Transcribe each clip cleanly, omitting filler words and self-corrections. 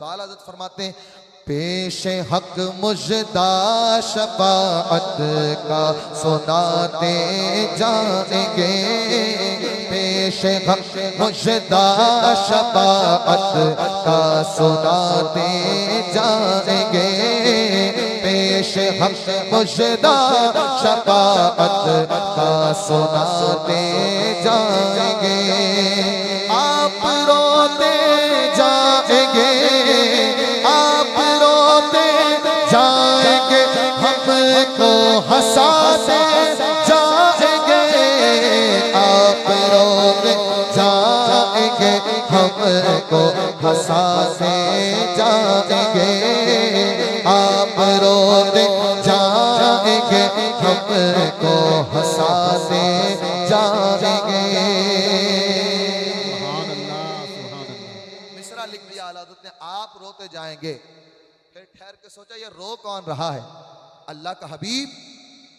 तो आला हज़रत फरमाते हैं पेश हक मुजदा शफाअत का सुनाते जाएंगे, पेश हक मुजदा शफाअत का सुनाते जाएंगे, पेश हक मुजदा शफाअत का सुनाते जाएंगे। आप रोते जाएंगे, आप रोते जाएंगे, हमको हंसाते जाएंगे, आप रोते जाएंगे, हमको हंसाते जाएंगे, आप रोते जाएंगे, हमको हंसाते जाएंगे। मिसरा लिख दिया आला हज़रत ने, आप रोते जाएंगे। फिर ठहर के सोचा ये रो कौन रहा है? अल्लाह का हबीब,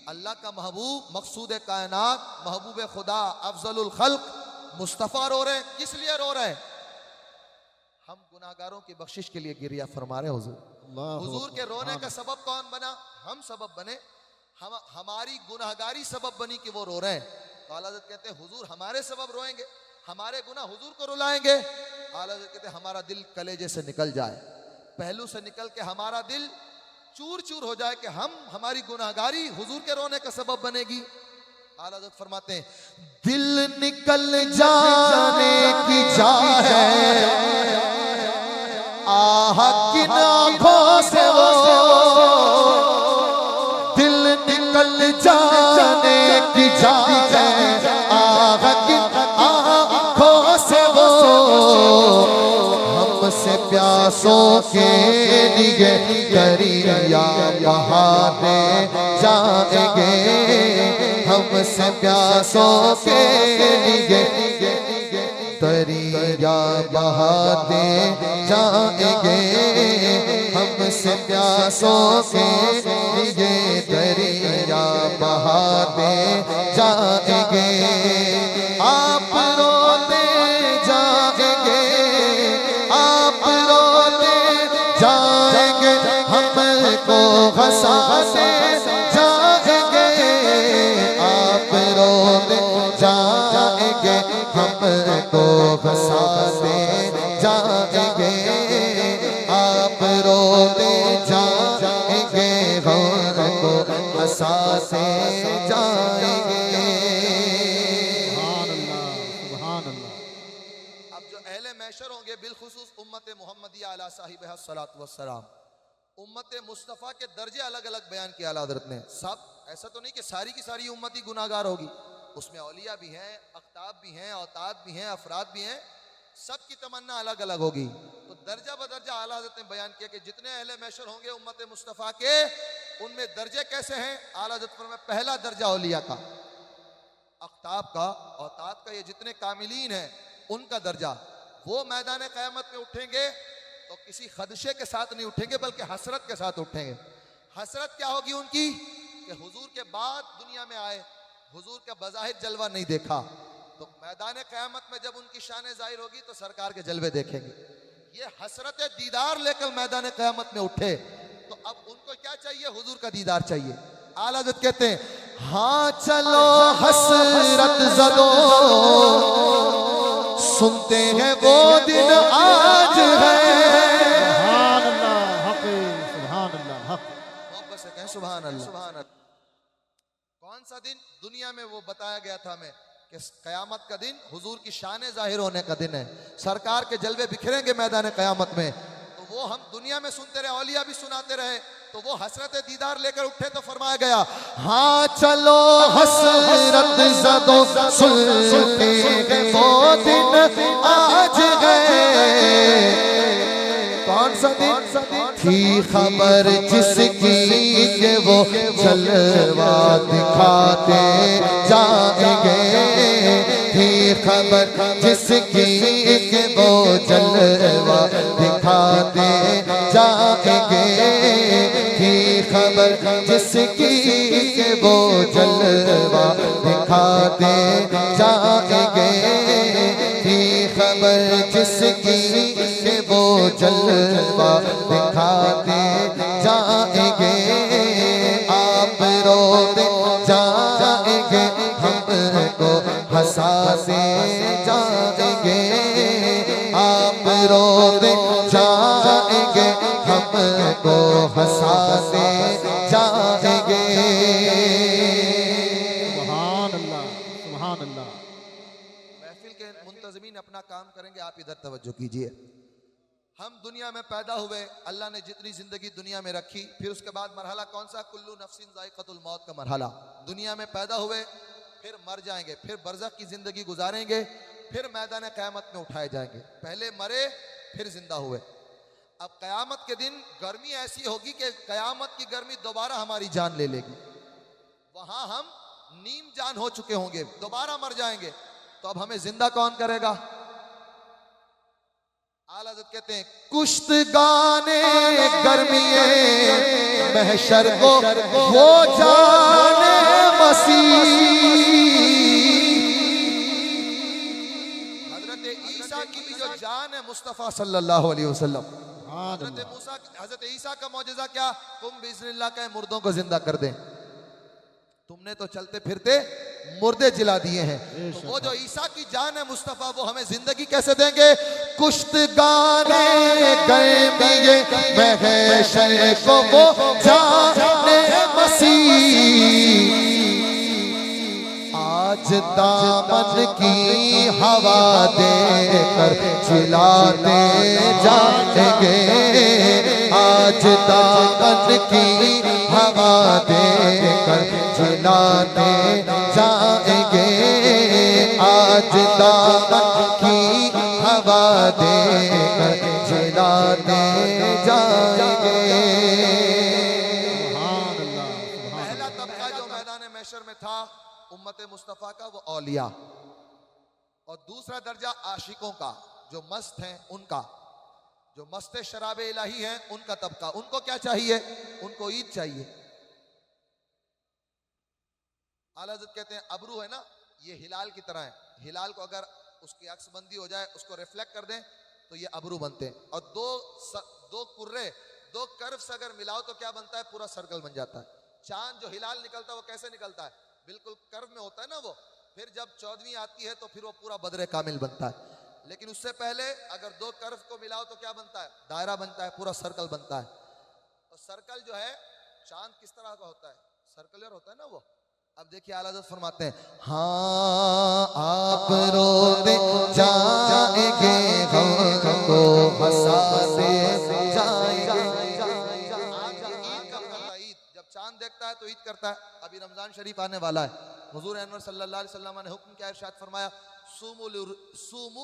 अल्लाह का महबूब, मकसूद कायनात, महबूब खुदा, अफजलुल खल्क मुस्तफ़ा रो रहे हैं। किस लिए रो रहे हैं? हम गुनाहगारों की बख्शिश के लिए गिरिया फरमा रहे हैं। हुजूर के रोने का सबब कौन बना? हम सबब बने, हमारी गुनाहगारी सबब बनी कि वो रो रहे हैं। तो आला हज़रत कहते हैं हुजूर हमारे सबब रोएंगे, हमारे गुनाह हुजूर को रुलाएंगे। आला हज़रत कहते हैं हमारा दिल कलेजे से निकल जाए, पहलू से निकल के हमारा दिल चूर चूर हो जाए कि हमारी गुनाहगारी हुजूर के रोने का सबब बनेगी। आला हज़रत फरमाते हैं दिल निकल जाने की चाहे आह किन आँखों से वो, दिल निकल जाने की चाहे आह किन आँखों से वो, हमसे प्यासों के लिए दरिया बहाते जाएंगे, हमसे प्यासों के लिए दरिया बहाते जाएंगे, हमसे प्यासों के लिए दरिया बहाते जाएंगे। आप रोते जाएंगे, आप रोते जाएंगे, हमको हंसाते जाएंगे, आप रोते जाएंगे, हमको हंसाते जाएंगे, आप रोते जाएंगे, हमको हंसाते जाएंगे। अब जो अहले महशर होंगे बिलखुसूस उम्मत मुहम्मदिया अला साहिबहा सलात व सलाम, उम्मत मुस्तफ़ा के दर्जे अलग अलग बयान किया आला हज़रत ने। सब ऐसा तो नहीं कि सारी की सारी उम्मत ही गुनाहगार होगी, उसमें औलिया भी हैं, अख्ताब भी हैं, औताद भी हैं, अफराद भी हैं, सब की तमन्ना अलग अलग होगी। तो दर्जा बदर्जा आला हज़रत ने बयान किया कि जितने अहले महशर होंगे उम्मत मुस्तफ़ा के, उनमें दर्जे कैसे हैं। आला हज़रत फरमाया पहला दर्जा औलिया का, अख्ताब का, औताद का, ये जितने कामिलीन हैं उनका दर्जा, वो मैदान क़यामत में उठेंगे तो किसी खदशे के साथ नहीं उठेंगे बल्कि हसरत के साथ उठेंगे। हसरत क्या होगी उनकी कि हुजूर के बाद दुनिया में आए, हुजूर का बज़ाहिर जलवा नहीं देखा, तो मैदान क़यामत में जब उनकी शान ज़ाहिर होगी तो सरकार के जलवे देखेंगे। ये हसरत दीदार लेकर मैदान क़यामत में उठे तो अब उनको क्या चाहिए? हुजूर का दीदार चाहिए। आला हज़रत कहते हैं हाँ चलो हसरत ज़दो, सुनते हैं वो दिन आज है। सुभान अल्लाह हक़, सुभान अल्लाह हक़, मोहब्बत से कहें सुभान अल्लाह, सुभान अल्लाह। कौन सा दिन? दुनिया में वो बताया गया था हमें कि क़यामत का दिन हुजूर की शान ज़ाहिर होने का दिन है, सरकार के जलवे बिखरेंगे मैदान क़यामत में। तो वो हम दुनिया में सुनते रहे, औलिया भी सुनाते रहे, तो वो हसरत दीदार लेकर उठे तो फरमाया गया हाँ चलो हसरत ज़दो, सुनते हैं वो दिन आज गए। कौन सा दिन? थी खबर जिसकी के वो जलवा दिखाते जाएंगे, थी खबर जिसकी के वो जलवा दिखाते जाएंगे, थी खबर जिसकी के वो जलवा दिखाते जाएंगे, थी खबर जिसकी के वो जलवा दिखाते जाएंगे, आप रोते जाएंगे, हमको हंसाते जाएंगे, आप रोते जाएंगे, हमको हंसाते जाएंगे। सुभान अल्लाह, सुभान अल्लाह। महफिल के मुंतज़मीन अपना काम करेंगे, आप इधर तवज्जो कीजिए। हम दुनिया में पैदा हुए, अल्लाह ने जितनी जिंदगी दुनिया में रखी, फिर उसके बाद मरहला कौन सा? कुल्लू नफ्सिन ज़ाइक़तुल मौत का मरहला। दुनिया में पैदा हुए, फिर मर जाएंगे, फिर बरज़ख की जिंदगी गुजारेंगे, फिर मैदान क़यामत में उठाए जाएंगे। पहले मरे फिर जिंदा हुए। अब क़यामत के दिन गर्मी ऐसी होगी कि क़यामत की गर्मी दोबारा हमारी जान ले लेगी। वहां हम नीम जान हो चुके होंगे, दोबारा मर जाएंगे, तो अब हमें जिंदा कौन करेगा? आला हज़रत कहते हैं कुश्त गाने गर्मिए महशर को वो जाने मसीह। हजरत ईसा की भी जो जान है मुस्तफ़ा सल्लल्लाहु अलैहि वसल्लम, हजरत ईसा का मौजज़ा क्या? तुम बिइज़्निल्लाह का मुर्दों को जिंदा कर दें। तुमने तो चलते फिरते मुर्दे जिला दिए हैं, तो वो जो ईसा की जान है मुस्तफ़ा, वो हमें जिंदगी कैसे देंगे? कुश्त गाने गर्मिए महशर को वो जाने मसीह। आज दामन की हवा देकर जिलाते जाएंगे, आज दामन की हवा देकर जिलाते जाएंगे, आज दामन की हवा देकर जिलाते जाएंगे। पहला तबका जो मैदान महशर में था उम्मत मुस्तफ़ा का, वो औलिया, और दूसरा दर्जा आशिकों का, जो मस्त हैं उनका, जो मस्त शराब इलाही हैं उनका तबका। उनको क्या चाहिए? उनको ईद चाहिए। आला हज़रत कहते हैं अबरू है ना, ये हिलाल की तरह है। हिलाल को अगर उसकी अक्सबंदी हो जाए, उसको रिफ्लेक्ट कर दें, तो ये अबरू बनते हैं। और दो कुर्रे, दो कर्व्स अगर मिलाओ तो क्या बनता है? पूरा सर्कल बन जाता है। चांद जो हिलाल निकलता है वो कैसे निकलता है? बिल्कुल कर्व में होता है ना वो। फिर जब 14वीं आती है तो फिर वो पूरा बदरे कामिल बनता है। लेकिन उससे पहले अगर दो कर्व को मिलाओ तो क्या बनता है? दायरा बनता है, पूरा सर्कल बनता है। और सर्कल जो है, चांद किस तरह का होता है? सर्कुलर होता है ना वो। अब देखिए आला हज़रत फरमाते हैं, हाँ आप रोते जाएंगे, हमको हंसाते जाएंगे। ईद कब करता है? ईद जब चांद देखता है तो ईद करता है। अभी रमजान शरीफ आने वाला है। हुजूर अनवर सल्लल्लाहु अलैहि वसल्लम ने हुक्म क्या इरशाद फरमाया? सूमू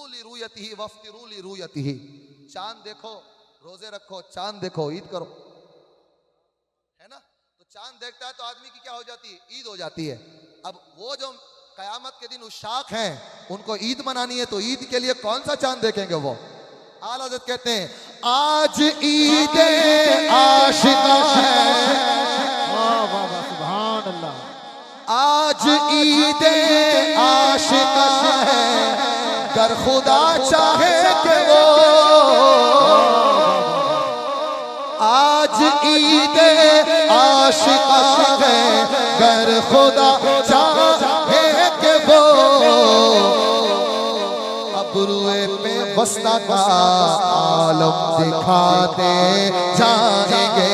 लिरुयतिही वफ्तिरू लिरुयतिही। चांद देखो, रोजे रखो, चांद देखो, ईद करो, है ना? तो चांद देखता है तो आदमी की क्या हो जाती है? ईद हो जाती है। अब वो जो कयामत के दिन उशाक हैं, उनको ईद मनानी है, तो ईद के लिए कौन सा चांद देखेंगे वो? आला हज़रत कहते हैं आज ईद आशिका है, सुभान अल्लाह। आज ईद आशिका है, गर खुदा चाहे कि वो, आज ईद आशिका है, गर खुदा चाहे कि वो अबरुए पे वस्ता का आलम दिखाते जाएंगे,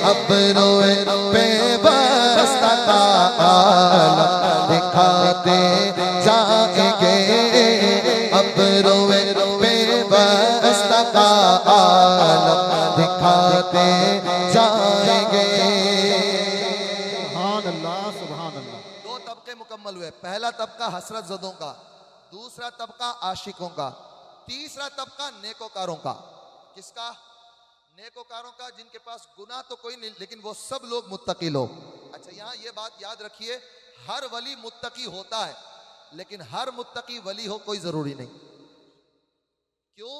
अबरुए पे वस्ता का आलम दिखाते जाएंगे, अबरुए पे वस्ता का आलम दिखाते जाएंगे। सुभान अल्लाह, सुभान अल्लाह। दो तबके मुकम्मल हुए। पहला तबका हसरत ज़दों का, दूसरा तबका आशिकों का, तीसरा तबका नेकोकारों का। किसका? नेकोकारों का, जिनके पास गुनाह तो कोई नहीं, लेकिन वो सब लोग मुत्तकी लोग। अच्छा, यहाँ ये बात याद रखिए, हर वली मुत्तकी होता है, लेकिन हर मुत्तकी वली हो कोई जरूरी नहीं। क्यों?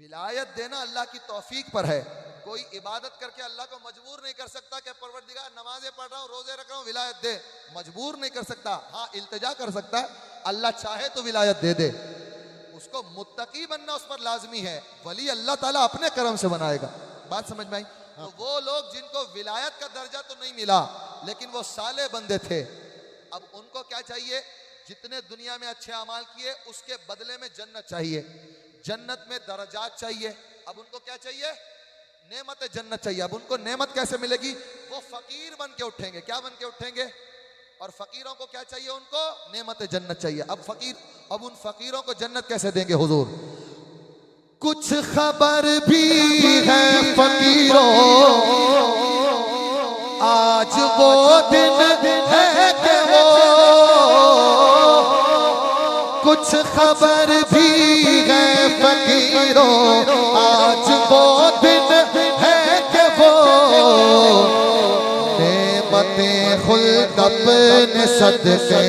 विलायत देना अल्लाह की तौफीक पर है। कोई इबादत करके अल्लाह को मजबूर नहीं कर सकता कि परवरदिगार नमाजें पढ़ रहा हूँ, रोजे रख रहा हूँ, विलायत दे। मजबूर नहीं कर सकता। हाँ, इल्तिजा कर सकता है, अल्लाह चाहे तो विलायत दे दे। उसको मुत्तकी बनना उस पर लाजमी है, वली अल्लाह ताला अपने करम से बनाएगा। बात समझ में आई? तो वो लोग जिनको विलायत का दर्जा तो नहीं मिला लेकिन वो साले बंदे थे, अब उनको क्या चाहिए? जितने दुनिया में अच्छे अमाल किए उसके बदले में जन्नत चाहिए, जन्नत में दर्जात चाहिए। अब उनको क्या चाहिए? नेमत जन्नत चाहिए। अब उनको नेमत कैसे मिलेगी? वो फकीर बन के उठेंगे। क्या बन के उठेंगे? और फकीरों को क्या चाहिए? उनको नेमत जन्नत चाहिए। अब उन फकीरों को जन्नत कैसे देंगे हुजूर? कुछ खबर भी है फकीरों, आज वो दिन है कि वो, कुछ खबर भी है फकीरों, आज वो दिन है कि वो नेमतें खुल्द अपने सदके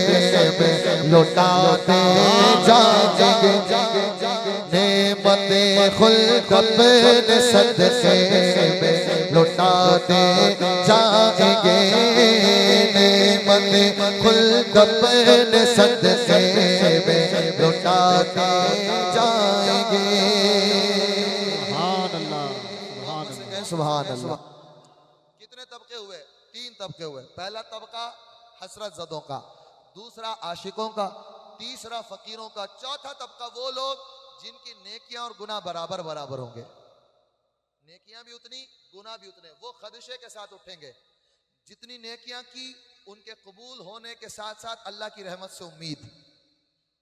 में लौटाते जाएंगे, नेमतें खुल्द अपने सदके में लौटाते जाएंगे, नेमतें खुल्द अपने सदके में लौटाते जाएंगे। सुभान अल्लाह, सुभान अल्लाह। कितने तबके हुए? 3 तबके हुए। पहला तबका हसरत ज़दों का, दूसरा आशिकों का, तीसरा फकीरों का, चौथा तबका वो लोग जिनकी नेकियां और गुनाह बराबर बराबर होंगे। नेकियां भी उतनी, गुनाह भी उतने। वो खदशे के साथ उठेंगे। जितनी नेकियां की उनके कबूल होने के साथ साथ अल्लाह की रहमत से उम्मीद,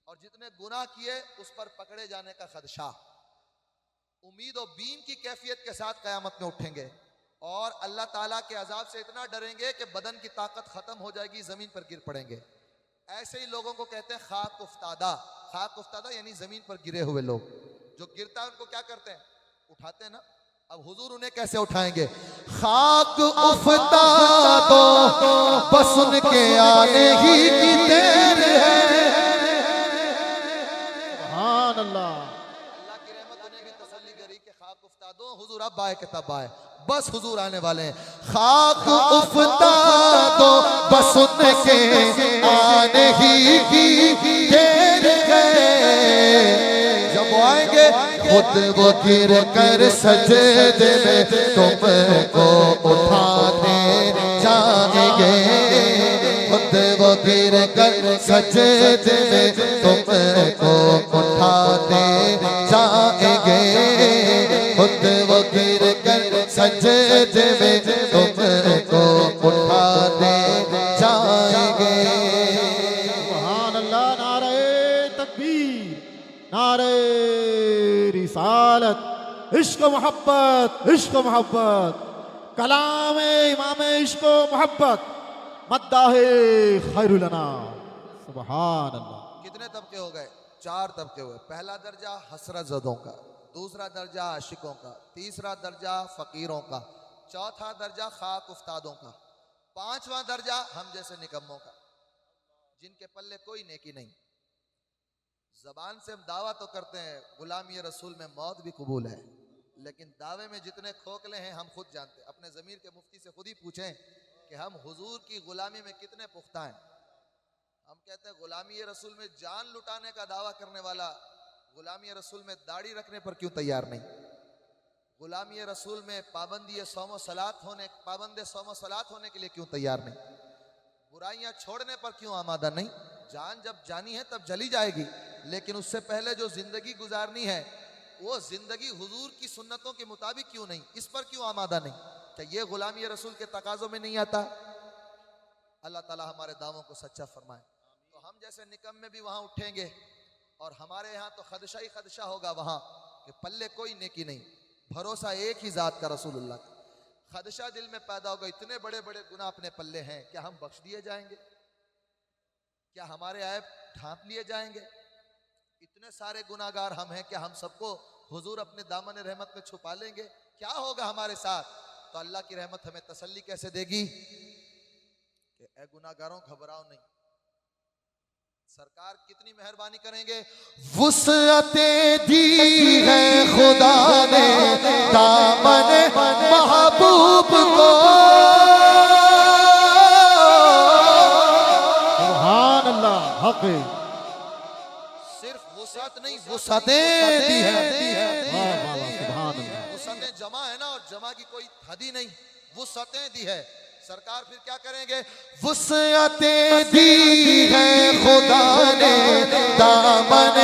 और जितने गुनाह किए उस पर पकड़े जाने का खदशा। उम्मीद और बीम की कैफियत के साथ कयामत में उठेंगे और अल्लाह ताला के अजाब से इतना डरेंगे कि बदन की ताकत खत्म हो जाएगी, जमीन पर गिर पड़ेंगे। ऐसे ही लोगों को कहते हैं खाक उफ्तादा। खाक उफ्तादा यानी जमीन पर गिरे हुए लोग। जो गिरता है उनको क्या करते हैं? उठाते हैं ना। अब हुजूर उन्हें कैसे उठाएंगे? खाक उफ्तादो बस उनके आने ही की देर है। सुभान अल्लाह। अल्लाह की रहमत उन्हें भी तसल्ली करी कि खाक उफ्तादो, हुजूर अब आए के तब आए, बस हुजूर आने वाले हैं। खाक उफ्तादो बस उनके आने ही की देर है। जब वो आएंगे खुद वो गिर कर सजदे में तुमको उठाते जाएंगे, खुद वो गिर कर सजदे में तुमको उठाते जाएंगे, खुद वो गिर कर सजदे में तुमको उठाते जाएंगे। सुभान अल्लाह। नारे तकबीर, नारे रिसालत, इश्क मोहब्बत, इश्क मोहब्बत, कलाम इमाम इश्क मोहब्बत, मद्दाहे खैरुल अनाम। सुभान अल्लाह। कितने तबके हो गए? 4 तबके हुए। पहला दर्जा हसरत ज़दों का, दूसरा दर्जा आशिकों का, तीसरा दर्जा फकीरों का, चौथा दर्जा खाक उफ्तादों का, पांचवा दर्जा हम जैसे निकम्मों का, जिनके पल्ले कोई नेकी नहीं। जबान से हम दावा तो करते हैं गुलामी रसूल में मौत भी कबूल है, लेकिन दावे में जितने खोखले हैं हम खुद जानते हैं। अपने ज़मीर के मुफ्ती से खुद ही पूछें कि हम हुजूर की गुलामी में कितने पुख्ता हैं। हम कहते हैं गुलामी रसूल में जान लुटाने का दावा करने वाला गुलामी रसूल में दाढ़ी रखने पर क्यों तैयार नहीं? गुलामी रसूल में पाबंदी सौम सलात होने के लिए क्यों तैयार नहीं? बुराइयां छोड़ने पर क्यों आमादा नहीं? जान जब जानी है तब जली जाएगी, लेकिन उससे पहले जो जिंदगी गुजारनी है वो जिंदगी हुजूर की सुन्नतों के मुताबिक क्यों नहीं? इस पर क्यों आमादा नहीं? क्या ये गुलामी रसूल के तकाजों में नहीं आता? अल्लाह ताला हमारे दावों को सच्चा फरमाए। तो हम जैसे निकम्मे भी वहां उठेंगे और हमारे यहाँ तो खदशा ही खदशा होगा वहां कि पल्ले कोई नेकी नहीं, भरोसा एक ही जात का, रसूलुल्लाह का। खदशा दिल में पैदा होगा, इतने बड़े बड़े गुनाह अपने पल्ले हैं, क्या हम बख्श दिए जाएंगे? क्या हमारे ऐब ढांप लिए जाएंगे? इतने सारे गुनाहगार हम हैं, क्या हम सबको हुजूर अपने दामन रहमत में छुपा लेंगे? क्या होगा हमारे साथ? तो अल्लाह की रहमत हमें तसल्ली कैसे देगी कि ए गुनाहगारों घबराओ नहीं, सरकार कितनी मेहरबानी करेंगे। वुसअतें दी है खुदा ने दामन महबूब को, सुभान अल्लाह। हक है। सिर्फ वुसअत नहीं वुसअतें दी है। वाह वाह वाह, सुभान अल्लाह। वुसअतें जमा है ना, और जमा की कोई हद ही नहीं, वुसअतें दी है। सरकार फिर क्या करेंगे? वुसअतें दी है खुदा ने दामन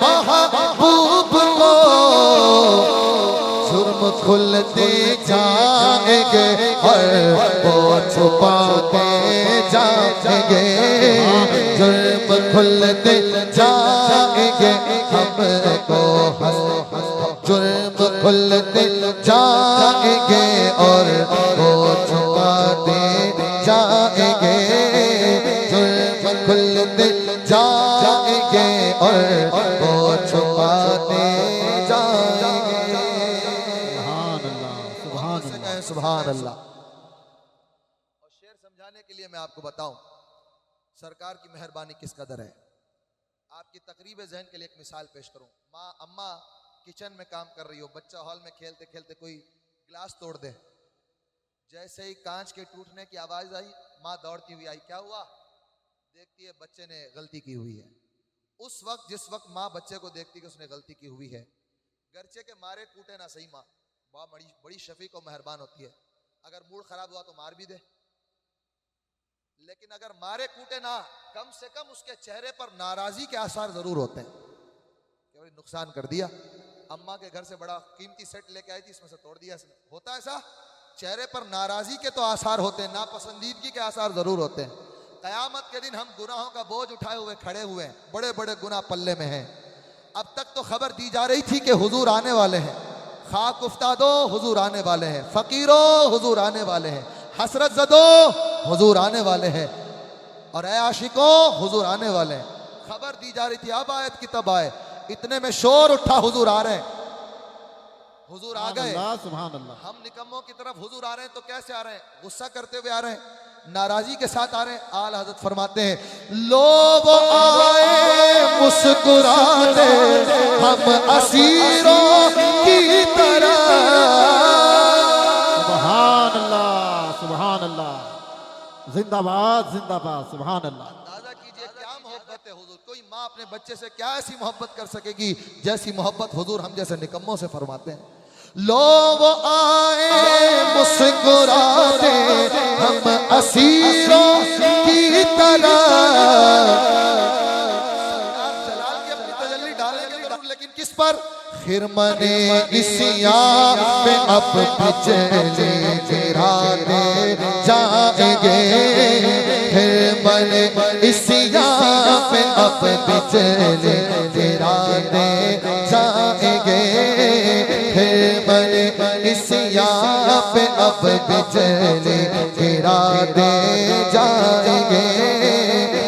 महबूब को, जुर्म खुलते जाएंगे और वो छुपाते जाएंगे, जुर्म खुलते जाएंगे हमको, जुर्म खुलते जाएंगे और वो छुपाते जाएंगे, जुर्म खुलते जाएंगे और वो छुपाते जाएंगे। सुभान अल्लाह, सुभान से अल्लाह। कहें सुभान अल्लाह। और शेर समझाने के लिए मैं आपको बताऊं सरकार की मेहरबानी किस कदर है। आपकी तकरीब ज़हन के लिए एक मिसाल पेश करूं। माँ अम्मा किचन में काम कर रही हो, बच्चा हॉल में खेलते खेलते कोई गिलास तोड़ दे, जैसे ही कांच के टूटने की आवाज आई, माँ दौड़ती हुई आई, क्या हुआ? देखती है बच्चे ने गलती की हुई है। उस वक्त जिस वक्त माँ बच्चे को देखती कि उसने गलती की हुई है, गर्चे के मारे कूटे ना सही, माँ बड़ी बड़ी शफीक और मेहरबान होती है। अगर मूड खराब हुआ तो मार भी दे, लेकिन अगर मारे कूटे ना, कम से कम उसके चेहरे पर नाराजी के आसार जरूर होते हैं कि भाई नुकसान कर दिया। अम्मा के घर से बड़ा कीमती सेट लेके आई थी, इसमें से तोड़ दिया इसने, होता है ऐसा? चेहरे पर नाराजी के तो आसार होते हैं, नापसंदीदगी के आसार जरूर होते हैं। कयामत के दिन हम गुनाहों का बोझ उठाए हुए खड़े हुए हैं, बड़े बड़े गुनाह पल्ले में हैं। अब तक तो खबर दी जा रही थी कि हुजूर आने वाले हैं, खाक उफ्तादो हुजूर आने वाले हैं, फकीरो हुजूर आने वाले हैं, हसरत जदो हुजूर आने वाले हैं, और ए आशिको हुजूर आने वाले हैं। खबर दी जा रही थी, अब आयत की तब आए, इतने में शोर उठा हुजूर आ रहे हैं। हुजूर आ गए। सुभान अल्लाह। हम निकम्मों की तरफ हुजूर आ रहे हैं तो कैसे आ रहे हैं? गुस्सा करते हुए आ रहे हैं, नाराजी के साथ आ रहे हैं। आला हज़रत फरमाते हैं, लोग आए मुस्कुराते हम असीरों की तरह। सुभान अल्लाह, सुभान अल्लाह, जिंदाबाद जिंदाबाद, सुभान अल्लाह। अंदाजा कीजिए क्या मोहब्बत है हुजूर। कोई माँ अपने बच्चे से क्या ऐसी मोहब्बत कर सकेगी जैसी मोहब्बत हुजूर हम जैसे निकम्मों से फरमाते हैं। लोग आए मुस्कुराते हम असीरों की तरह। जलाल की अपनी तजल्ली डालेंगे जरूर, लेकिन किस पर? खिरमने इसिया पे अब बिजली गिराते जाएंगे, खिरमने इसिया पे अब बिजली गिराते जाएंगे, खिरमने इसिया पे अब बिजली गिराते जाएंगे,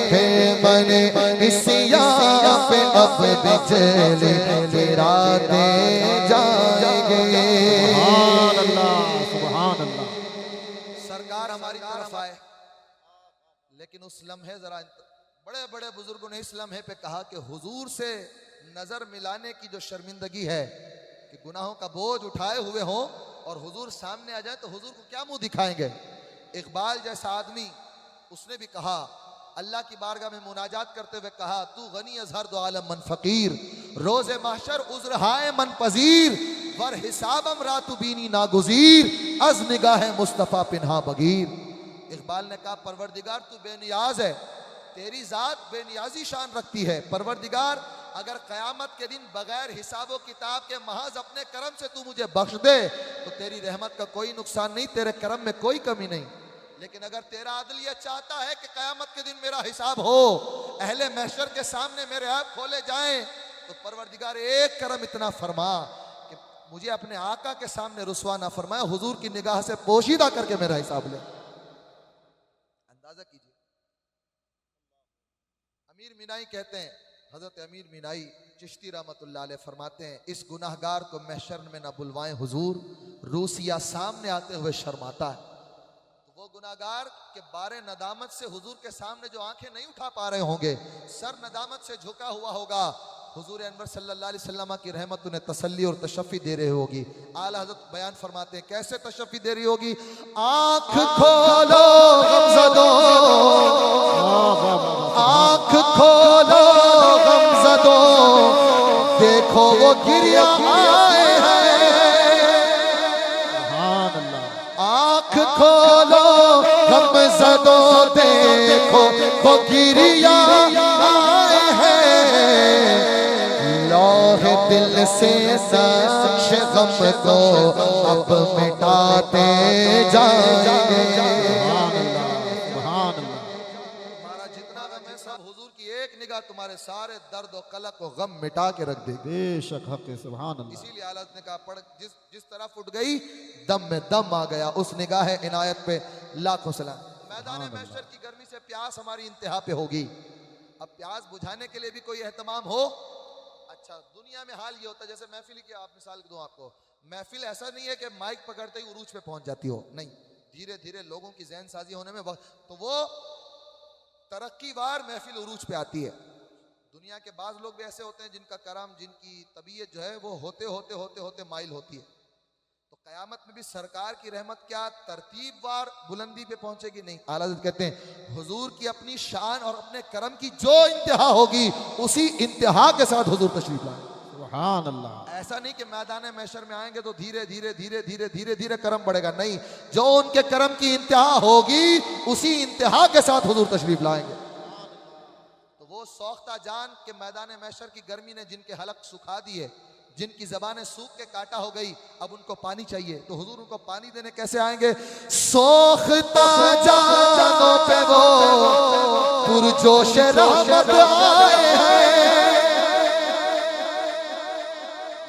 खिरमने इसिया पे अब बिजली गिराते जाएंगे। सुभान अल्लाह, सुभान अल्लाह। सरकार हमारी तरफ आए, लेकिन उस लम्हे जरा बड़े बड़े बुजुर्गों ने इस लम्हे पे कहा कि हुजूर से नजर मिलाने की जो शर्मिंदगी है कि गुनाहों का बोझ उठाए हुए हो और हुजूर सामने आ जाए तो हुजूर को क्या मुंह दिखाएंगे। इकबाल जैसा आदमी, उसने भी कहा, अल्लाह की बारगाह में मुनाजात करते हुए कहा, तू गनी अजहर दो आलम मन फकीर, रोजे महशर उज़्र हाय मन पजीर, वर हिसाबम रातु बीनी नागुजीर, अज निगाह मुस्तफ़ा पिन्हा बगीर। इकबाल ने कहा, परवरदिगार तू बेनियाज है, तेरी जात बेनियाजी शान रखती है। परवरदिगार अगर क़यामत के दिन बगैर हिसाबो किताब के महज अपने करम से तू मुझे बख्श दे तो तेरी रहमत का कोई नुकसान नहीं, तेरे करम में कोई कमी नहीं। लेकिन अगर तेरा आदल ये चाहता है कि क़यामत के दिन मेरा हिसाब हो, अहले महशर के सामने मेरे ऐब खोले जाएं, तो परवरदिगार एक करम इतना फरमा कि मुझे अपने आका के सामने रुसवा ना फरमाए, हुजूर की निगाह से पोशीदा करके मेरा हिसाब ले। अंदाजा कीजिए। अमीर मीनाई कहते हैं, हजरत अमीर मीनाई चिश्ती रहमतुल्लाह अलैह फरमाते हैं, इस गुनाहगार को महशर में ना बुलवाएं हुजूर, रूसिया सामने आते हुए शर्माता है। तो वो गुनाहगार के बारे नदामत से हुजूर के सामने जो आंखें नहीं उठा पा रहे होंगे, सर नदामत से झुका हुआ होगा, हुजूर अनवर सल्लल्लाहु अलैहि वसल्लम की रहमत उन्हें तसल्ली और तशफ़ी दे रही होगी। आला हज़रत बयान फरमाते हैं, कैसे तशफ़ी दे रही होगी? आँख खोलो गमज़दो, आँख खोलो गमज़दो, देखो वो गिरिया आए हैं। सुभान अल्लाह। आँख खोलो गमज़दो देखो वो गिरिया आए हैं। लौहे दिल से नक्श गम को अब मिटाते जाएंगे। सुभान अल्लाह, सुभान अल्लाह। तुम्हारा जितना गम है सब हुजूर की एक निगाह तुम्हारे सारे दर्द और कलक को गम मिटा के रख देगी। बेशक हक है, सुभान अल्लाह। इसीलिए आलत ने कहा पढ़ जिस तरफ उठ गई दम में दम आ गया। उस निगाह इनायत पे लाखों सलाम। मैदान महशर की गर्मी से प्यास हमारी इंतहा पे होगी। अब प्यास बुझाने के लिए भी कोई एहतमाम हो। अच्छा, दुनिया में हाल ये होता है, जैसे महफिल की आप मिसाल दूं आपको, महफिल ऐसा नहीं है कि माइक पकड़ते ही उरूज पे पहुंच जाती हो, नहीं, धीरे धीरे लोगों की जहन साजी होने में वक्त, तो वो तरक्कीवार महफिल उरूज पे आती है। दुनिया के बाज लोग भी ऐसे होते हैं जिनका करम, जिनकी तबीयत जो है वो होते होते होते होते माइल होती है। तो कयामत में भी सरकार की रहमत क्या तरतीबवार बुलंदी पे पहुंचेगी? नहीं। आला हज़रत कहते हैं हुजूर की अपनी शान और अपने करम की जो इंतहा होगी उसी इंतहा के साथ हुजूर तशरीफ लाए। सुभान अल्लाह। ऐसा नहीं कि मैदान महशर में आएंगे तो धीरे धीरे धीरे धीरे धीरे धीरे करम बढ़ेगा, नहीं, जो उनके करम की इंतहा होगी उसी इंतहा के साथ हुजूर तशरीफ लाएंगे। तो वो सौख्ता जान के मैदान महशर की गर्मी ने जिनके हलक सुखा दिए, जिनकी जबानें सूख के काटा हो गई, अब उनको पानी चाहिए, तो हुजूर उनको पानी देने कैसे आएंगे? सोखता जानों पे वो पुरजोश रहमत आए हैं।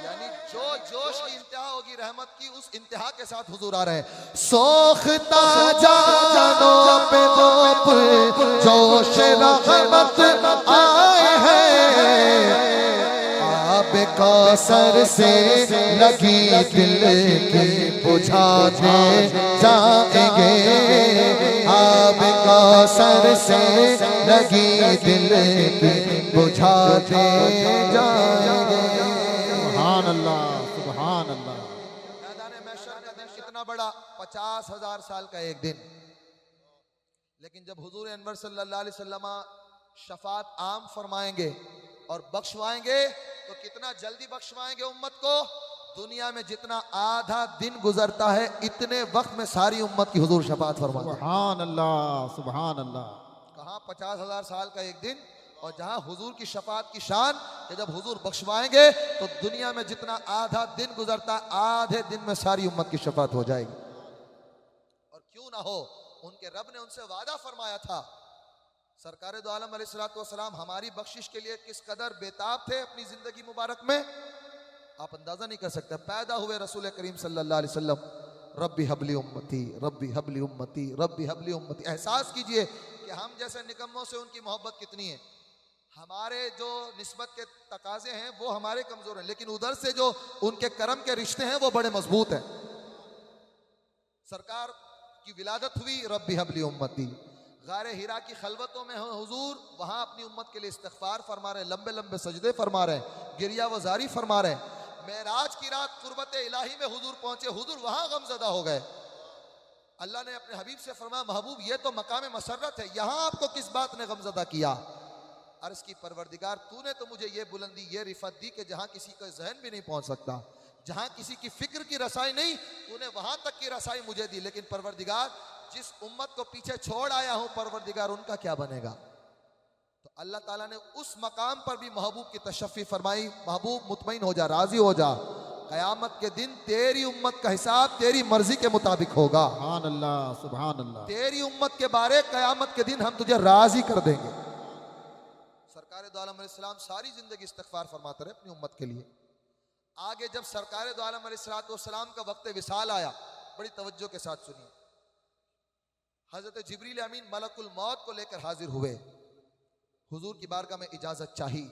यानी जो जोश की इंतहा होगी रहमत की, उस इंतहा के साथ हुजूर आ रहे हैं। सोखता जानों पे वो पुरजोश रहमत आए हैं। आब कौसर से लगी दिल की बुझाने जाएंगे। आब कौसर से लगी दिल की बुझाने जाएंगे। सुभान अल्लाह, सुभान अल्लाह। मैदान महशर का दिन कितना बड़ा, 50,000 साल का एक दिन। लेकिन जब हुजूर अनवर सल्लल्लाहु अलैहि वसल्लम शफात आम फरमाएंगे और बख्शवाएंगे, तो कितना जल्दी बख्शवाएंगे उम्मत को। दुनिया में जितना आधा दिन गुजरता है इतने वक्त में सारी उम्मत की हुजूर शफात फरमाते हैं। सुभान अल्लाह, सुभान अल्लाह। कहाँ 50,000 साल का एक दिन, और जहां हुजूर की शफात की शान कि जब हुजूर बख्शवाएंगे तो दुनिया में जितना आधा दिन गुजरता है आधे दिन में सारी उम्मत की शफात हो जाएगी। और क्यों ना हो, उनके रब ने उनसे वादा फरमाया था। सरकार दो आलम अलैहिस्सलातु वस्सलाम हमारी बख्शिश के लिए किस कदर बेताब थे अपनी जिंदगी मुबारक में, आप अंदाजा नहीं कर सकते। पैदा हुए रसूल करीम सल्लल्लाहु अलैहि वसल्लम, रब्बी हबली उम्मती, रब्बी हबली उम्मती, रब्बी हबली उम्मती। एहसास कीजिए कि हम जैसे निकम्मों से उनकी मोहब्बत कितनी है। हमारे जो निस्बत के तकाजे हैं वो हमारे कमजोर हैं, लेकिन उधर से जो उनके करम के रिश्ते हैं वो बड़े मजबूत हैं। सरकार की विलादत हुई, रब्बी हबली उम्मती। गारे हिरा की खलवतों में हुजूर वहां अपनी उम्मत के लिए इस्तिग़फ़ार फरमा रहे, लंबे लंबे सजदे फरमा रहे, गिरिया वजारी फरमा रहे। मेराज की रात कुर्बत इलाही में हुजूर पहुंचे, हुजूर वहां गमज़दा हो गए। अल्लाह ने अपने हबीब से फरमाया, महबूब ये तो मकाम मसर्रत है, यहां आपको किस बात ने गमज़दा किया? अर्ज़ की परवरदिगार तूने तो मुझे ये बुलंदी, ये रिफत दी कि जहां किसी का जहन भी नहीं पहुंच सकता, जहां किसी की फिक्र की रसाई नहीं, तूने वहां तक की रसाई मुझे दी। लेकिन परवरदिगार जिस उम्मत को पीछे छोड़ आया हूं, परवरदिगार उनका क्या बनेगा? तो अल्लाह ताला ने उस मकाम पर भी महबूब की तशफ़ी फरमाई, महबूब मुतमईन हो जा, राजी हो जा, क़यामत के दिन तेरी उम्मत का हिसाब तेरी मर्जी के मुताबिक होगा। सुभान अल्लाह, सुभान अल्लाह। तेरी उम्मत के बारे क़यामत के दिन हम तुझे राजी कर देंगे। सरकार दो आलम अलैहिस्सलाम सारी जिंदगी इस्तिग़फ़ार फरमाते रहे अपनी उम्मत के लिए। आगे जब सरकार दो आलम अलैहिस्सलाम का वक्त विसाल आया, बड़ी तवज्जो के साथ सुनिए। हजरत जिब्रील अमीन मलकुल मौत को लेकर हाजिर हुए, हुजूर की बारगाह में इजाजत चाही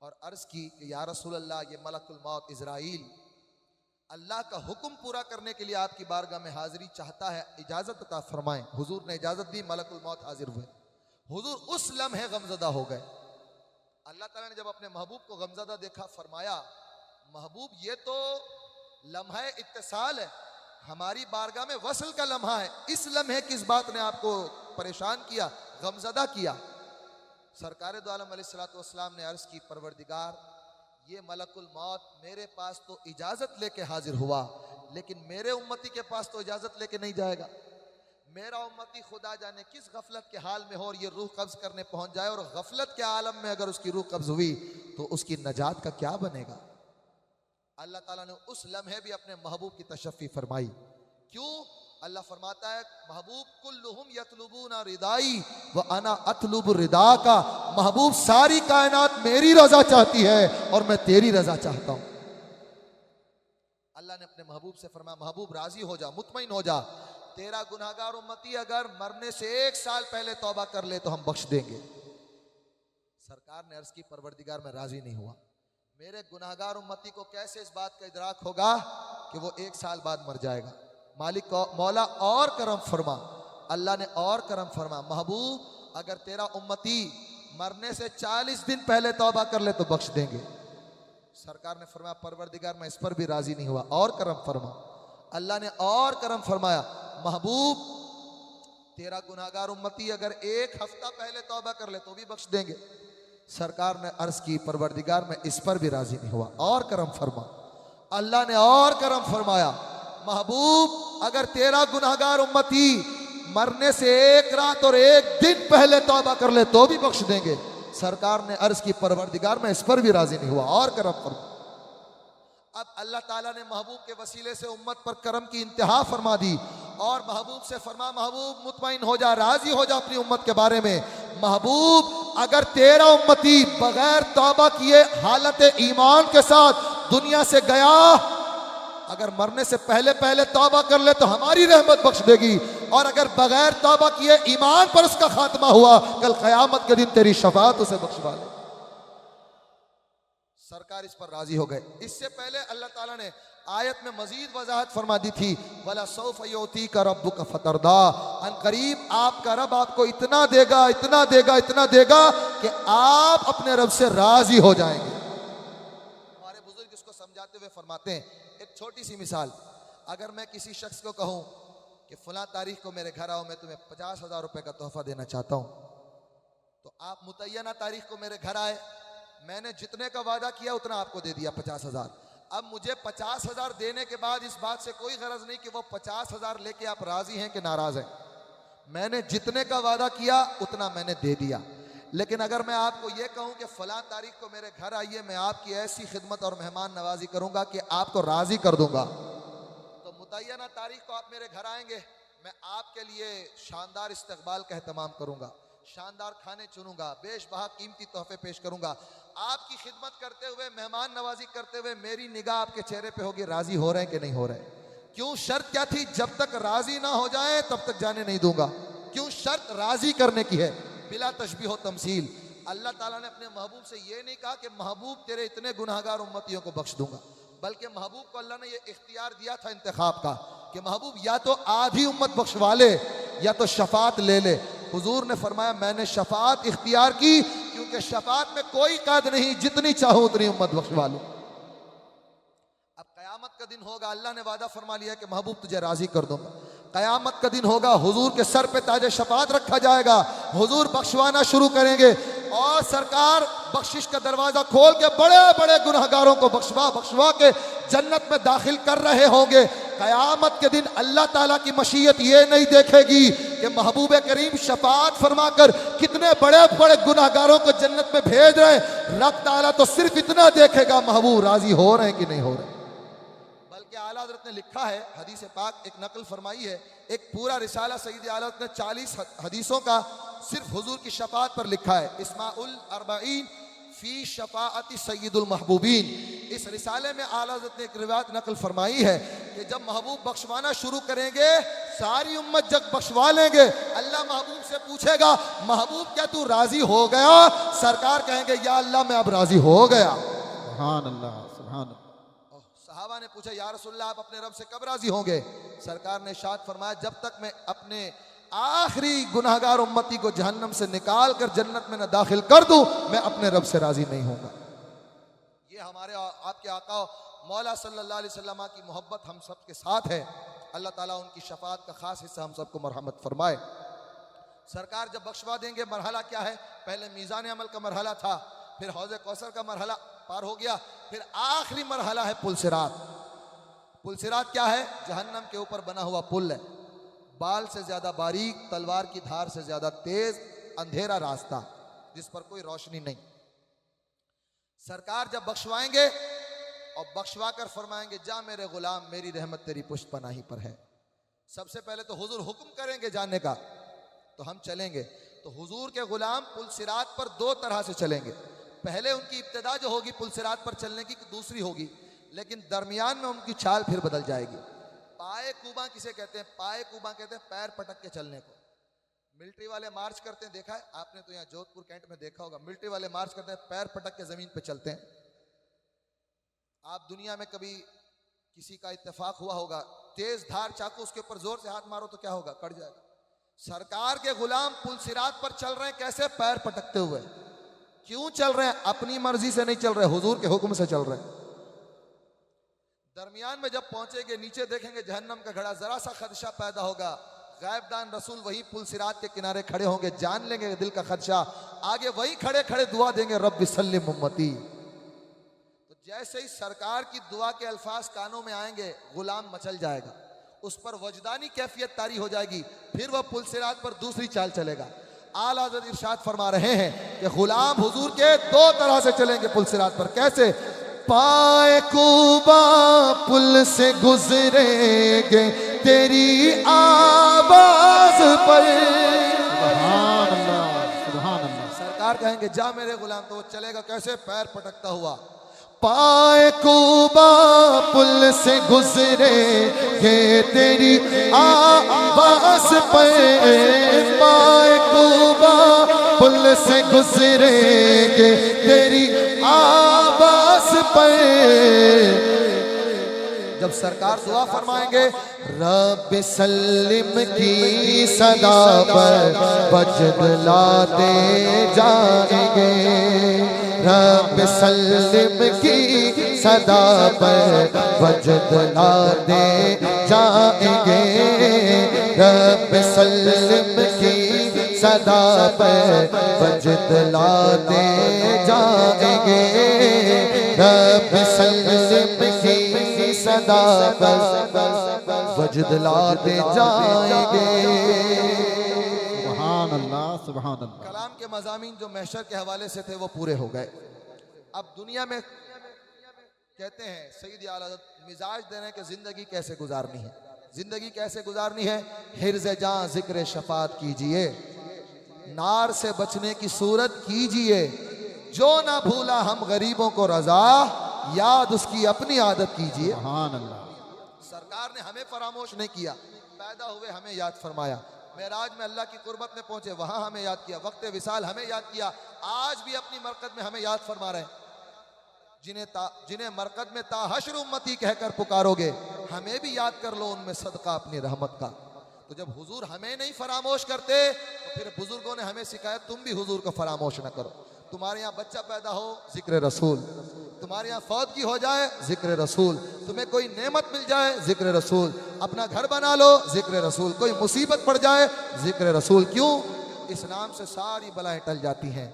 और अर्ज की कि या रसूल अल्लाह, ये मलकुल मौत इज़राइल अल्लाह का हुक्म पूरा करने के लिए आपकी बारगाह में हाजिरी चाहता है, इजाजत अता फरमाएं। हुजूर ने इजाजत दी, मलकुल मौत हाजिर हुए। हुजूर उस लम्हे गमज़दा हो गए। अल्लाह ताला ने जब अपने महबूब को गमज़दा देखा, फरमाया, महबूब ये तो लम्हा इत्तिसाल है, हमारी बारगाह में वसल का लम्हा है, इस लम्हे किस बात ने आपको परेशान किया, गमज़दा किया? सरकार दो आलम अलैहिस्सलातु वस्सलाम ने अर्ज़ की, परवरदिगार ये मलकुल मौत मेरे पास तो इजाजत लेके हाजिर हुआ, लेकिन मेरे उम्मती के पास तो इजाजत लेके नहीं जाएगा। मेरा उम्मती खुदा जाने किस गफलत के हाल में हो और ये रूह कब्ज करने पहुंच जाए, और गफलत के आलम में अगर उसकी रूह कब्ज हुई तो उसकी नजात का क्या बनेगा। अल्लाह ताला ने उस लम्हे भी अपने महबूब की तशफ़ी फरमाई। क्यों? अल्लाह फरमाता है महबूब कुल्लुहुम यतलुबूना रिदाई व अना अतलुब रिदा का। महबूब सारी कायनात मेरी रजा चाहती है और मैं तेरी रजा चाहता हूं। अल्लाह ने अपने महबूब से फरमाया महबूब राजी हो जा, मुतमईन हो जा, तेरा गुनाहगार उम्मती अगर मरने से 1 साल पहले तौबा कर ले तो हम बख्श देंगे। सरकार ने अर्ज की परवरदिगार मैं राजी नहीं हुआ। मेरे गुनाहगार उम्मती को कैसे इस बात का इदराक होगा कि वो 1 साल बाद मर जाएगा। मालिक मौला और करम फरमा। अल्लाह ने और करम फरमा महबूब अगर तेरा उम्मती मरने से 40 दिन पहले तौबा कर ले तो बख्श देंगे। सरकार ने फरमाया परवरदिगार मैं इस पर भी राजी नहीं हुआ, और करम फरमा। अल्लाह ने और करम फरमाया महबूब तेरा गुनाहगार उम्मती अगर 1 हफ्ता पहले तौबा कर ले तो भी बख्श देंगे। सरकार ने अर्ज की परवरदिगार मैं इस पर भी राजी नहीं हुआ, और करम फरमा। अल्लाह ने और करम फरमाया महबूब अगर तेरा गुनाहगार उम्मती मरने से 1 रात और 1 दिन पहले तौबा कर ले तो भी बख्श देंगे। सरकार ने अर्ज की परवरदिगार मैं इस पर भी राजी नहीं हुआ, और करम फरमा। अब अल्लाह ताला ने महबूब के वसीले से उम्मत पर करम की इंतहा फरमा दी, और महबूब से फरमा महबूब मुतमईन हो जा, राजी हो जा अपनी उम्मत के बारे में। महबूब अगर तेरा उम्मती बगैर तौबा किए हालत ईमान के साथ दुनिया से गया, अगर मरने से पहले पहले तौबा कर ले तो हमारी रहमत बख्श देगी, और अगर बगैर तौबा किए ईमान पर उसका खात्मा हुआ कल क़यामत के दिन तेरी शफाअत उसे बख्शवा ले। सरकार इस पर राजी हो गए। इससे पहले अल्लाह ताला ने आयत में मजीद वजाहत फरमा दी थी वला सौफ युतीका रब्बुका फतरदा, अनकरीब आपका रब आपको इतना देगा, इतना देगा, इतना देगा कि आप अपने रब से राजी हो जाएंगे। हमारे बुजुर्ग इसको समझाते हुए फरमाते हैं एक छोटी सी मिसाल, अगर मैं किसी शख्स को कहूं कि फलां तारीख को मेरे घर आओ, मैं तुम्हें 50,000 रुपए का तोहफा देना चाहता हूं, तो आप मुतय्यना तारीख को मेरे घर आए, मैंने जितने का वादा किया उतना आपको दे दिया 50,000। अब मुझे 50,000 देने के बाद इस बात से कोई गरज नहीं कि वो 50,000 लेके आप राजी हैं कि नाराज हैं। मैंने जितने का वादा किया उतना मैंने दे दिया। लेकिन अगर मैं आपको ये कहूं कि फलां तारीख को मेरे घर आइए, मैं आपकी ऐसी खिदमत और मेहमान नवाजी करूंगा कि आपको राजी कर दूंगा, तो मुतय्यना तारीख को आप मेरे घर आएंगे, मैं आपके लिए शानदार इस्तकबाल का एहतमाम करूंगा, शानदार खाने चुनूंगा, बेशबहा कीमती तोहफे पेश करूंगा, आपकी खिदमत करते हुए, मेहमान नवाजी करते हुए मेरी निगाह आपके चेहरे पे होगी राजी हो रहे हैं कि नहीं हो रहे। क्यों? शर्त क्या थी? जब तक राजी ना हो जाए तब तक जाने नहीं दूंगा। क्यों? शर्त राजी करने की है, बिला तशबीह व तमसील। अल्लाह ताला ने अपने महबूब से ये नहीं कहा कि महबूब तेरे इतने गुनाहगार उम्मतियों को बख्श दूंगा, बल्कि महबूब को अल्लाह ने ये इख्तियार दिया था इंतखाब का कि महबूब या तो आधी उम्मत बख्शवा ले या तो शफात ले ले। हुजूर ने फरमाया मैंने शफात इख्तियार की, क्योंकि शफात में कोई काद नहीं, जितनी चाहो उतनी उम्मत बख्शवा लो। अब कयामत का दिन होगा, अल्लाह ने वादा फरमा लिया कि महबूब तुझे राजी कर दूंगा। कयामत का दिन होगा, हुजूर के सर पे ताज शफात रखा जाएगा, हुजूर बख्शवाना शुरू करेंगे, और सरकार बख्शिश का दरवाजा खोल के बड़े बड़े गुनहगारों को बख्शवा के जन्नत में दाखिल कर रहे होंगे। कयामत के दिन अल्लाह ताला की मशीयत ये नहीं देखेगी कि महबूब करीम शफात फरमाकर कितने बड़े बड़े गुनहगारों को जन्नत में भेज रहे हैं। रब ताला तो सिर्फ इतना देखेगा महबूब राजी हो रहे हैं कि नहीं हो रहे। बल्कि आला हज़रत ने लिखा है, हदीस पाक एक नकल फरमाई है, एक पूरा रिसाला सईद आला हज़रत ने 40 हदीसों का सिर्फ हुजूर की शफात पर लिखा है। इस्माउल अर्बाइन फी शफाअती सय्यदुल महबूबीन, इस रिसाले में आला हज़रत ने एक रिवायत नकल फरमाई है कि जब महबूब बख्शवाना शुरू करेंगे सारी उम्मत जब बख्शवा लेंगे, अल्लाह महबूब से पूछेगा महबूब क्या तू राजी हो गया? सरकार कहेंगे या अल्लाह मैं अब राजी हो गया। सुभान अल्लाह, सुभान अल्लाह। सहाबा ने पूछा या रसूलल्लाह आप अपने रब से कब राजी होंगे? सरकार ने इरशाद फरमाया जब तक मैं अपने आखिरी गुनाहगार उम्मती को जहन्नम से निकाल कर जन्नत में न दाखिल कर दूं, मैं अपने रब से राजी नहीं होगा। ये हमारे आपके आका मौला सल्लल्लाहु अलैहि वसल्लम की मोहब्बत हम सब के साथ है। अल्लाह ताला उनकी शफात का खास हिस्सा हम सबको मरहमत फरमाए। सरकार जब बख्शवा देंगे, मरहला क्या है? पहले मीज़ान अमल का मरहला था, फिर हौज़ कौसर का मरहला पार हो गया। फिर आखिरी मरहला है पुलसिरात। पुलसिरात क्या है? जहन्नम के ऊपर बना हुआ पुल है, बाल से ज्यादा बारीक, तलवार की धार से ज्यादा तेज, अंधेरा रास्ता जिस पर कोई रोशनी नहीं। सरकार जब बख्शवाएंगे और बख्शवा कर फरमाएंगे, जा मेरे गुलाम, मेरी रहमत तेरी पुष्ट पनाही पर है। सबसे पहले तो हुजूर हुक्म करेंगे जाने का, तो हम चलेंगे। तो हुजूर के गुलाम पुलसिरात पर दो तरह से चलेंगे। पहले उनकी इब्तिदा जो होगी पुलसिरात पर चलने की दूसरी होगी, लेकिन दरमियान में उनकी चाल फिर बदल जाएगी। पाए कूबा किसे कहते हैं? पाए कूबा कहते हैं पैर पटक के चलने को। मिलिट्री वाले मार्च करते हैं, देखा है आपने तो यहाँ जोधपुर कैंट में देखा होगा, मिलिट्री वाले मार्च करते हैं, पैर पटक के जमीन पे चलते हैं। आप दुनिया में कभी किसी का इत्तेफाक हुआ होगा, तेज धार चाकू उसके ऊपर जोर से हाथ मारो तो क्या होगा? कट जाएगा। सरकार के गुलाम पुलसिरात पर चल रहे हैं कैसे? पैर पटकते हुए। क्यों चल रहे हैं? अपनी मर्जी से नहीं चल रहे, हुजूर के हुक्म से चल रहे हैं। दरमियान में जब पहुंचेंगे, नीचे देखेंगे जहन्नम का घड़ा, जरा सा खदशा पैदा होगा, गायबदान रसूल वही पुलसिरात के किनारे खड़े होंगे, जान लेंगे दिल का खदशा, आगे वही खड़े खड़े दुआ देंगे, रब्बि सल्लिम उम्मती। तो जैसे ही सरकार की दुआ के अल्फाज कानों में आएंगे, गुलाम मचल जाएगा, उस पर वजदानी कैफियत तारी हो जाएगी, फिर वह पुलसिरात पर दूसरी चाल चलेगा। आला हज़रत इरशाद फरमा रहे हैं कि गुलाम हुजूर के दो तरह से चलेंगे पुलसिरात पर। कैसे? पाए कूबा पुल से गुजरेंगे तेरी आवाज पर। सुभान अल्लाह, सुभान अल्लाह। सरकार कहेंगे जा मेरे गुलाम, तो वो चलेगा कैसे? पैर पटकता हुआ। पाए कूबा पुल से गुजरेंगे तेरी आवाज पर। पाए कूबा पुल से गुजरेंगे तेरी आवाज पर। जब सरकार दुआ फरमाएंगे, रब सल्लिम की सदा पर वजद लाते जाएंगे। रब सल्लिम की सदा पर वजद लाते जाएंगे। रब सल्लिम की सदा पर वजद लाते जाएंगे। रब सल्लिम की सदा पर वजद लाते जाएंगे। सुभान अल्लाह, सुभान अल्लाह। कलाम के मज़ामीन जो महशर के हवाले से थे वो पूरे हो गए। अब दुनिया में कहते हैं सईद आला हज़रत मिजाज देने के जिंदगी कैसे गुजारनी है, जिंदगी कैसे गुजारनी है। हिर्ज़ जान जिक्र शफात कीजिए, नार से बचने की सूरत कीजिए, जो ना भूला हम गरीबों को रजा, याद उसकी अपनी आदत कीजिए। सुभान अल्लाह। सरकार ने हमें फरामोश नहीं किया, पैदा हुए हमें याद फरमाया, मेराज में अल्लाह की कुर्बत में पहुंचे वहां हमें याद किया, वक्त विसाल हमें याद किया, आज भी अपनी मरकद में हमें याद फरमा रहे हैं। जिन्हें मरकद में ताहशर उम्मती कहकर पुकारोगे, हमें भी याद कर लो उनमें सदका अपनी रहमत का। तो जब हुजूर हमें नहीं फरामोश करते, तो फिर बुजुर्गों ने हमें सिखाया तुम भी हुजूर को फरामोश न करो। तुम्हारे यहाँ बच्चा पैदा हो, जिक्र रसूल। तुम्हारे यहाँ फौतगी हो जाए, जिक्र रसूल। तुम्हें कोई नेमत मिल जाए, जिक्र रसूल। अपना घर बना लो, जिक्र रसूल। कोई मुसीबत पड़ जाए, जिक्र रसूल। क्यों? इस नाम से सारी बलाएं टल जाती हैं।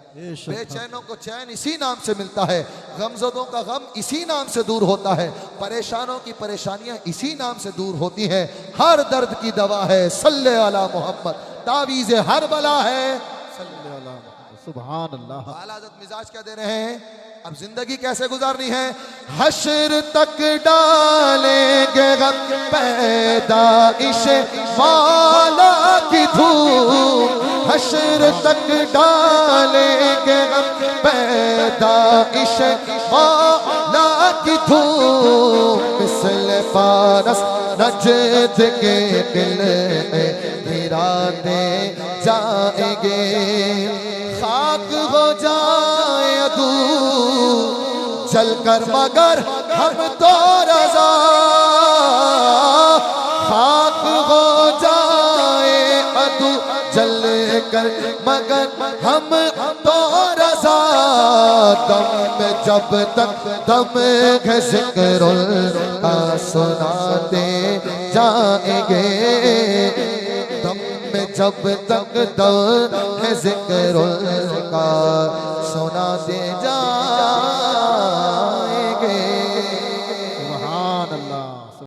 बेचैनों को चैन इसी नाम से मिलता है, गमज़दों का गम इसी नाम से दूर होता है, परेशानों की परेशानियां इसी नाम से दूर होती हैं। हर दर्द की दवा है सल्ले अला मोहम्मद, तावीज़ हर बला है सल्ले अला मोहम्मद। सुभान अल्लाह। आला हज़रत मिजाज क्या दे रहे हैं? अब जिंदगी कैसे गुजारनी है? हश्र तक डालेंगे गम पैदाइश वाला की धूप। हश्र तक डालेंगे गम पैदाइश वाला की धूप। मिसल फारस नजद के दिल में गिराते जाएंगे। खाक हो जाए अदू जल कर मगर हम तो रज़ा। खाक हो जाए अदू जल कर मगर हम तो रज़ा। दम में जब तक दम है ज़िक्रुल्लाह सुनाते जाएंगे। दम में जब तक दम है ज़िक्रुल्लाह सुनाते जाएंगे।